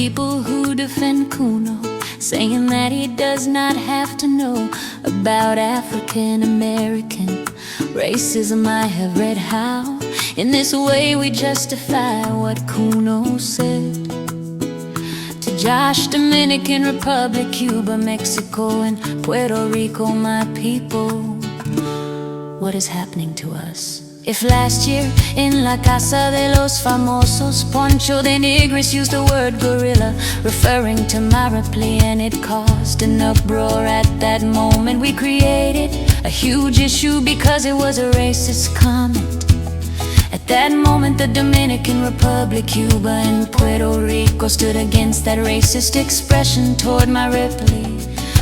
people who defend Kuno, saying that he does not have to know about African American racism. I have read how in this way we justify what Kuno said to Josh. Dominican Republic, Cuba, Mexico, and Puerto Rico, my people, what is happening to us? If last year in La Casa de los Famosos, Poncho de Nigris used the word gorilla, referring to my reply, and it caused an uproar at that moment, we created a huge issue because it was a racist comment. At that moment, the Dominican Republic, Cuba, and Puerto Rico stood against that racist expression toward my reply.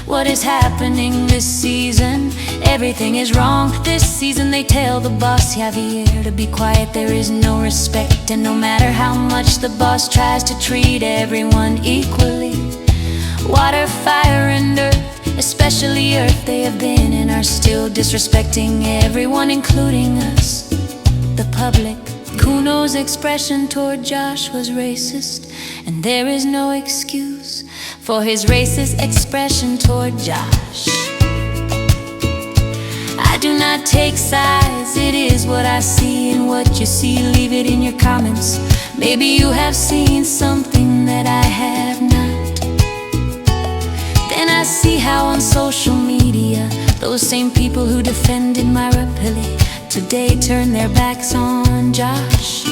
What is happening this season? Everything is wrong. This season they tell the boss Javier to be quiet. There is no respect, and no matter how much the boss tries to treat everyone equally, water, fire, and earth, especially earth, they have been and are still disrespecting everyone, including us, the public. Kuno's expression toward Josh was racist, and there is no excuse for his racist expression toward Josh. I do not take sides, it is what I see, and what you see, leave it in your comments. Maybe you have seen something that I have not. Then I see how on social media those same people who defended my reply today turn their backs on Josh.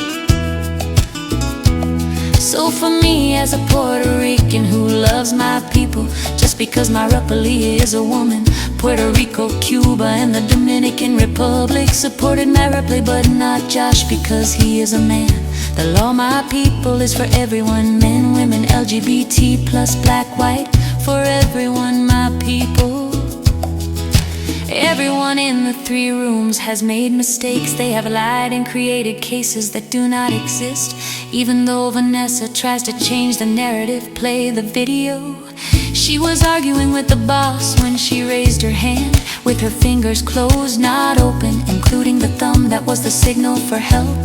So for me, as a Puerto Rican who loves my people, just because my reply is a woman, Puerto Rico, Cuba, and the Dominican Republic supported my reply, but not Josh because he is a man. The law, my people, is for everyone, men, women, LGBT plus black, white, for everyone, my people. Everyone in the 3 rooms has made mistakes. They have lied and created cases that do not exist. Even though Vanessa tries to change the narrative, play the video. She was arguing with the boss when she raised her hand, with her fingers closed, not open, including the thumb that was the signal for help.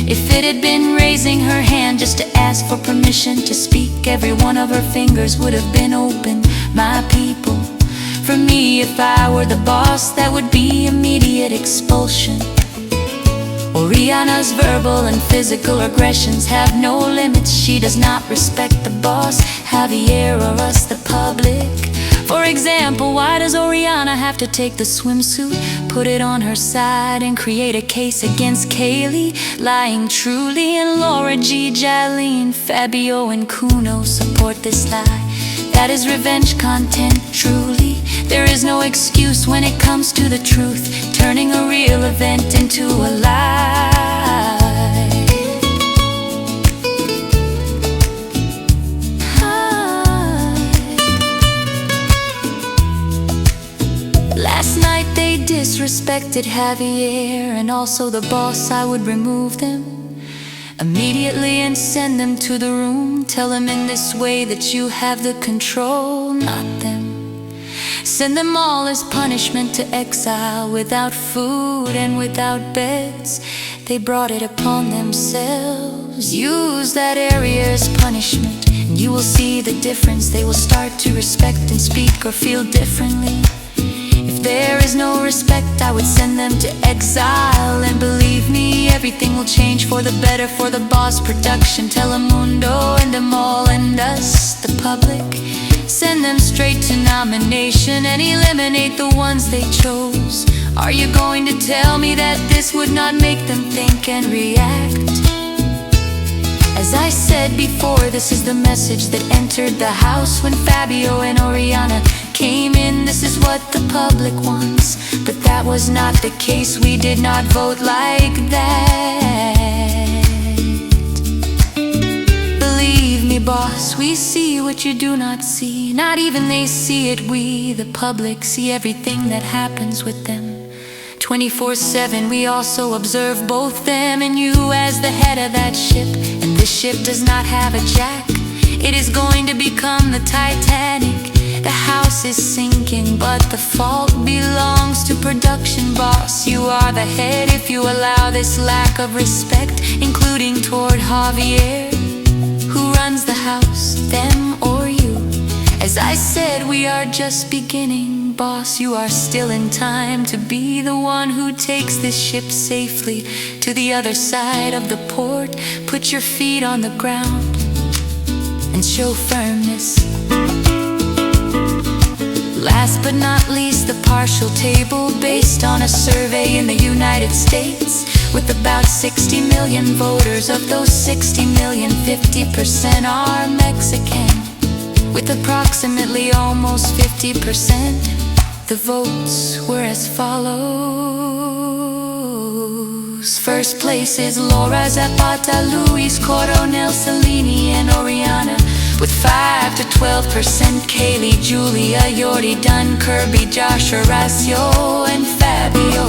If it had been raising her hand just to ask for permission to speak, every one of her fingers would have been open, my people. For me, if I were the boss, that would be immediate expulsion. Oriana's verbal and physical aggressions have no limits. She does not respect the boss, Javier, or us, the public. For example, why does Oriana have to take the swimsuit, put it on her side, and create a case against Kaylee, lying truly, and Laura G, Jalene, Fabio, and Kuno support this lie? That is revenge content, truly. There is no excuse when it comes to the truth, turning a real event into a lie. Last night they disrespected Javier and also the boss. I would remove them immediately and send them to the room. Tell them in this way that you have the control, not them. Send them all as punishment to exile, without food and without beds. They brought it upon themselves. Use that area as punishment, and you will see the difference. They will start to respect and speak or feel differently. If there is no respect, I would send them to exile. And believe me, everything will change for the better, for the boss production, Telemundo, and them all, and us, the public. Send them straight to nomination and eliminate the ones they chose. Are you going to tell me that this would not make them think and react? As I said before, this is the message that entered the house when Fabio and Oriana came in. This is what the public wants, but that was not the case. We did not vote like that. Believe me, boss, we see what you do not see. Not even they see it. We, the public, see everything that happens with them 24/7. We also observe both them and you as the head of that ship. And this ship does not have a jack. It is going to become the Titanic. The house is sinking, but the fault belongs to production, boss. You are the head if you allow this lack of respect, including toward Javier, who runs runs the house, them or you? As I said, we are just beginning, boss. You are still in time to be the one who takes this ship safely to the other side of the port. Put your feet on the ground and show firmness. Last but not least, the partial table, based on a survey in the United States. With about 60 million voters, of those 60 million, 50% are Mexican. With approximately almost 50%, the votes were as follows. First place is Laura Zapata, Luis Coronel, Cellini, and Oriana. With 5 to 12%, Kaylee, Julia, Yordi, Dunn, Kirby, Josh, Horacio, and Fabio.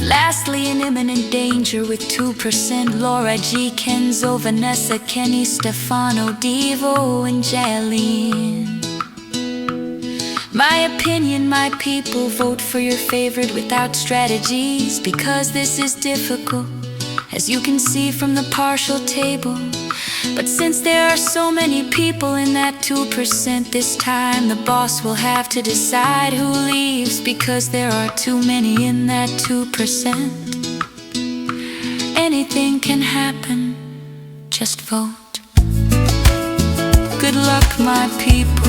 Lastly, in imminent danger with 2%, Laura G, Kenzo, Vanessa, Kenny, Stefano, Devo, and Jailene. My opinion, my people, vote for your favorite without strategies, because this is difficult, as you can see from the partial table. But since there are so many people in that 2%, this time the boss will have to decide who leaves, because there are too many in that 2%. Anything can happen, just vote. Good luck, my people.